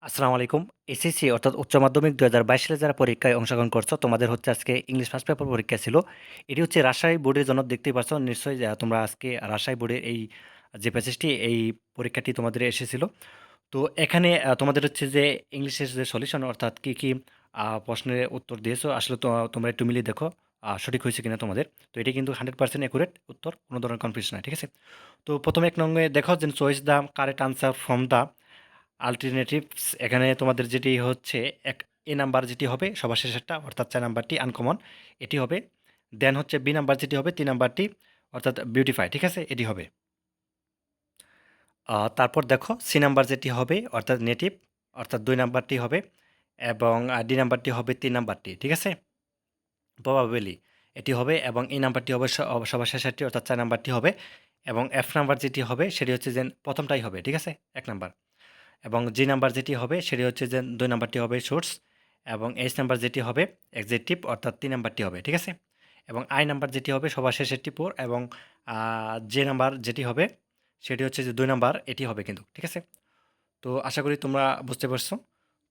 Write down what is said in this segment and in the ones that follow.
আসসালামু আলাইকুম। এসএসসি অর্থাৎ উচ্চ মাধ্যমিক ২০২২ সালে যারা পরীক্ষায় অংশগ্রহণ করছো, তোমাদের হচ্ছে আজকে ইংলিশ ফার্স্ট পেপার পরীক্ষা ছিল। এটি হচ্ছে রাজশাহী বোর্ডের জন্য দেখতেই পারছো নিশ্চয়ই তোমরা আজকে রাজশাহী বোর্ডের এই যে প্যাসেজটি এই পরীক্ষাটি তোমাদের এসেছিল। তো এখানে তোমাদের হচ্ছে যে ইংলিশের যে সলিউশন অর্থাৎ কি প্রশ্নের উত্তর দিয়েছো আসলে তো তোমরা একটু মিলিয়ে দেখো সঠিক হয়েছে কিনা তোমাদের। তো এটি কিন্তু 100% অ্যাকুরেট উত্তর, কোনো ধরনের কনফিউশন নাই, ঠিক আছে? তো প্রথমে ১ নং এ দেখো যে choice the correct answer from the alternatives. এখানে তোমাদের যেটি হচ্ছে এক এ নাম্বার যেটি হবে সবার শেষেরটা অর্থাৎ ৪ নাম্বারটি আনকমন এটি হবে। দেন হচ্ছে বি নাম্বার যেটি হবে ৩ নাম্বারটি অর্থাৎ বিউটিফাই, ঠিক আছে? এটি হবে। তারপর দেখো সি নাম্বার যেটি হবে অর্থাৎ নেটিভ অর্থাৎ ২ নাম্বারটি হবে এবং ডি নাম্বারটি হবে ৩ নাম্বারটি, ঠিক আছে? প্রবাবিলি এটি হবে এবং এই নাম্বারটি হবে সবার শেষেরটি অর্থাৎ ৪ নাম্বারটি হবে এবং এফ নাম্বার যেটি হবে সেটি হচ্ছে যে প্রথমটাই হবে, ঠিক আছে? ১ নাম্বার। এবং জি নাম্বার যেটি হবে সেটি হচ্ছে যে ২ নাম্বারটি হবে সোর্স এবং এইচ নাম্বার যেটি হবে এক্সেকটিভ অর্থাৎ ৩ নাম্বারটি হবে, ঠিক আছে? এবং আই নাম্বার যেটি হবে সবার শেষেরটি পোর এবং জে নাম্বার যেটি হবে সেটি হচ্ছে যে ২ নাম্বার এটি হবে কিন্তু, ঠিক আছে? তো আশা করি তোমরা বুঝতে পারছো।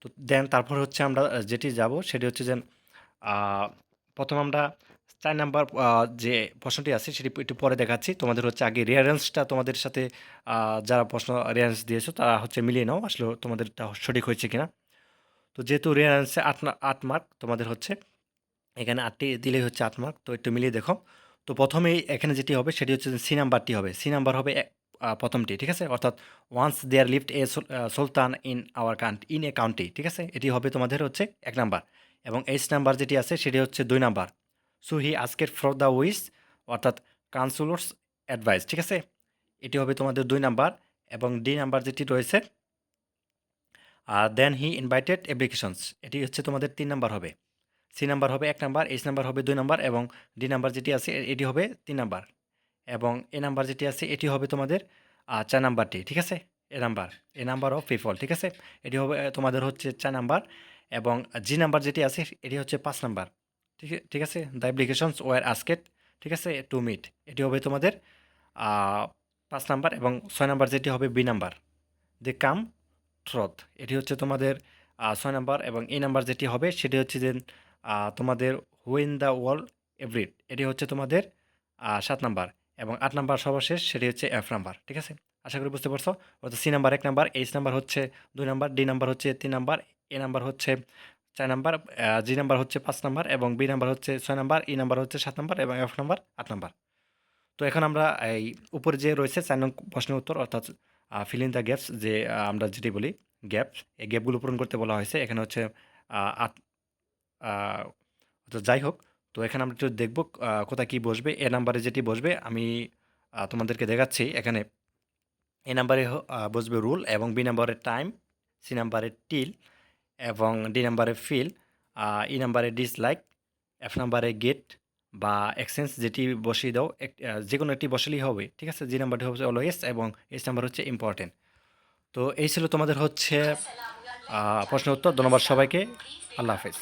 তো দেন তারপর হচ্ছে আমরা যেটি যাব সেটি হচ্ছে যে আ ১ম আমরা ৪ নাম্বার যে প্রশ্নটি আছে সেটি একটু পরে দেখাচ্ছি। তোমাদের হচ্ছে আগে রিয়ারেন্সটা তোমাদের সাথে আ যারা প্রশ্ন রিয়ারেন্স দিয়েছো তারা হচ্ছে মিলিয়ে নাও আসলে তোমাদেরটা সঠিক হয়েছে কিনা। তো যেহেতু রিয়ারেন্সে ৮ মার্ক তোমাদের হচ্ছে এখানে ৮ টি দিলেই হচ্ছে ৮ মার্ক। তো একটু মিলিয়ে দেখো। তো ১ম এই এখানে যেটি হবে সেটি হচ্ছে যে সি নাম্বারটি হবে। সি নাম্বার হবে ১ম টি, ঠিক আছে? অর্থাৎ once there lived a sultan in our in a country, ঠিক আছে? এটি হবে তোমাদের হচ্ছে ১ নাম্বার এবং এইচ নাম্বার যেটি আছে সেটি হচ্ছে ২ number. So he asked for the wish অর্থাৎ কাউন্সিলরস অ্যাডভাইস, ঠিক আছে? এটি হবে তোমাদের ২ নাম্বার এবং ডি নাম্বার যেটি রয়েছে দেন হি ইনভাইটেড অ্যাপ্লিকেশনস এটি হচ্ছে তোমাদের ৩ নাম্বার হবে। সি নাম্বার হবে ১ নাম্বার, এইচ নাম্বার হবে ২ নাম্বার এবং ডি নাম্বার যেটি আছে এটি হবে ৩ নাম্বার এবং এ নাম্বার যেটি আছে এটি হবে তোমাদের ৪ নাম্বারটি, ঠিক আছে? এ নাম্বার অফ পিপল, ঠিক আছে? এটি হবে তোমাদের হচ্ছে ৪ নাম্বার এবং জি নাম্বার যেটি আছে এটি হচ্ছে ৫ নাম্বার। ঠিক আছে? দ্য অ্যাপ্লিকেশনস ওয়ার আস্কেড, ঠিক আছে? টু মিট এটি হবে তোমাদের আ ৫ নাম্বার এবং ৬ নাম্বার যেটি হবে বি নাম্বার। দে কাম ট্রথ এটি হচ্ছে তোমাদের ৬ নাম্বার এবং এই নাম্বার যেটি হবে সেটি হচ্ছে যে তোমাদের হুইন দ্য ওয়াল এভরিড এটি হচ্ছে তোমাদের ৭ নাম্বার এবং ৮ নাম্বার সর্বশেষ সেটি হচ্ছে এফ নাম্বার, ঠিক আছে? আশা করি বুঝতে পারছো। অর্থাৎ C number ১ number, H number হচ্ছে ২ নাম্বার, ডি নাম্বার হচ্ছে ৩ নাম্বার, এ নাম্বার হচ্ছে ৪ নাম্বার, জি নাম্বার হচ্ছে ৫ নাম্বার এবং বি নাম্বার হচ্ছে ৬ নাম্বার, ই নাম্বার হচ্ছে ৭ নাম্বার এবং এফ নাম্বার ৮ নাম্বার। তো এখন আমরা এই উপরে যে রয়েছে ৪ নং প্রশ্নের উত্তর অর্থাৎ ফিল ইন দ্য গ্যাপস যে আমরা যেটি বলি গ্যাপস, এই গ্যাপগুলো পূরণ করতে বলা হয়েছে। এখানে হচ্ছে আ আট আ তো যাই হোক, তো এখানে আমরা একটু দেখব কোথায় কি বসবে। এ নাম্বারে যেটি বসবে আমি তোমাদেরকে দেখাচ্ছি। এখানে এ নাম্বারে বসবে রুল এবং বি নাম্বারে টাইম, সি নাম্বারে টিল এবং ডি নাম্বারে ফিল, ই নাম্বারে ডিসলাইক, এফ নাম্বারে গেট বা এক্সচেঞ্জ যেটি বসিয়ে দাও যেকোনো একটি বসালেই হবে, ঠিক আছে? জি নাম্বারটি হচ্ছে অলওয়েজ এবং এইচ নাম্বার হচ্ছে ইম্পর্টেন্ট। তো এই ছিল তোমাদের হচ্ছে প্রশ্নের উত্তর। ধন্যবাদ সবাইকে। আল্লাহ হাফেজ।